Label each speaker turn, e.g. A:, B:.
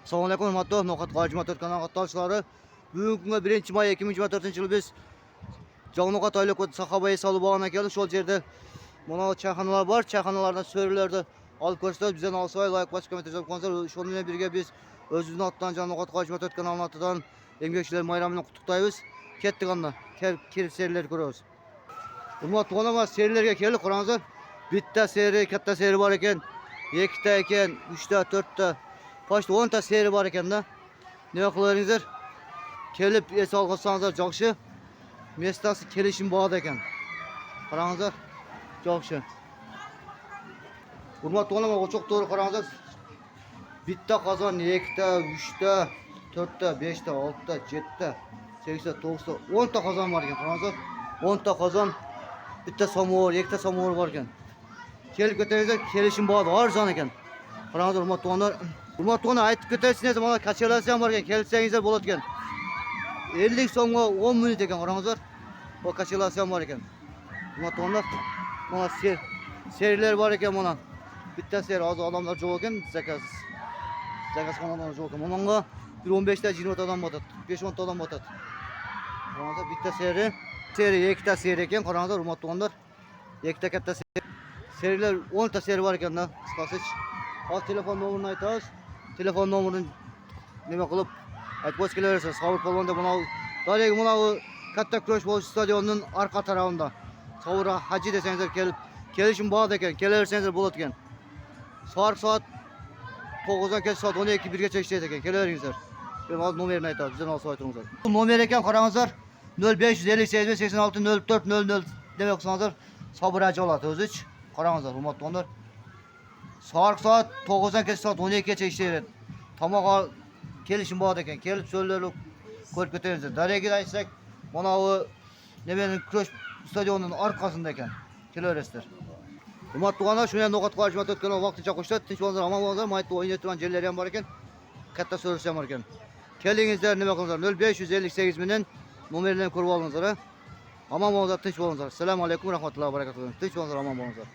A: Assalomu alaykum, hurmatli No'xat Qo'ymotor kanali qatorchilari. Bugungi kunga 1-may 2024-yil biz Jog'no'xat oylab Saxobayi solib olgan keldik. Şol yerda mana çayxonalar bor. Çayxonalardan so'rilarni olib ko'rsatib, bizdan olsay like bosib komment yozib qo'yinglar. Şol bilan birga biz o'zimizning otdan Jog'no'xat Qo'ymotor kanali atidan emgakchilar bayramini qutlaqlaymiz. Ketdik onda. Kelib serilar ko'ramiz. Hurmatli onalar, serilarga keldik. Qarangizlar. Bitta seri, katta seri bor ekan. Ikkita ekan, 3ta, 4ta. Başta 10 ta seri var ekan da. Ne qilaringizlar? Kelib es olsanızlar jo'xshi. Mestasi kelishim bor ekan. Qarangizlar. Jo'xshi. Hurmatli onalar, ochiq to'g'ri qarangizlar. Bitta qozon, 2ta, 3ta, 4ta, 5ta, 6ta, 7ta, 8ta, 9ta, 10 ta qozon bor ekan. Qarangizlar. 10 ta qozon, bitta samovar, 2ta samovar bor ekan. Kelib ko'taringizlar, kelishim bor, arzon ekan. Qarangizlar, hurmatli onalar. Hurmatli onalar, aytib ko'tarsizlar, mana kachalarsa ham bor ekan, kelsangizlar bo'ladi ekan. 50 so'mga 10 minut ekan, qarangizlar. Bu kachalarsa ham bor ekan. Hurmatli onalar, mana serilar bor ekan mana. Bitta seri hozir odamlar yo'q ekan, zakazxonalar yo'q ekan. Bunga 15 ta 20 ta odam botadi, 5-10 ta odam botadi. Qarangizlar, bitta seri, ikkita seri ekan, qarangizlar, hurmatli onalar. Ikkita katta serilar 10 ta seri bor ekanda, qisqasi. Hozir telefon nomerini aytamiz. Telefon nomerini nima qilib aytib kelaverasiz. Sovur polvonda mana daryoga mana katta kurash bo'lish stadionining orqa tarafida. Sovur Haji desangizlar kelishim bor ekan, kelaversangizlar bo'ladi ekan. Soat 9dan kech soat 12 1gacha ishlaydi ekan. Kelaveringizlar. Men hozir nomerini aytamiz. Bizdan olsa aytingizlar. Bu nomer ekan, qarangizlar. 0558 86 04 00 demak qilsangizlar, Sobir Haji oladi o'zich. Qarangizlar, hurmatli onalar. Soat 9dan kech soat 12gacha ishlaydi. Tomoq kelishim bor ekan. Kelib so'llarni ko'rib ketaveringizlar. Daryoga aytsak, mana bu nimaning kurash stadionining orqasida ekan. Kelaverasizlar. Hurmatli onalar, shunday No'xat Qo'ymotor kanali vaqtincha qo'shiladi. Tinch bo'linglar, omon bo'linglar. Maytda o'ynayotgan joylari ham bor ekan. Katta so'risi ham bor ekan. Kelingizlar, nima qilinglar? 0558 bilan nomerlarni ko'rib olinglar. Omon bo'linglar, tinch bo'linglar. Assalomu alaykum, rahmatullohi va barakatuh. Tinch bo'linglar, omon bo'linglar.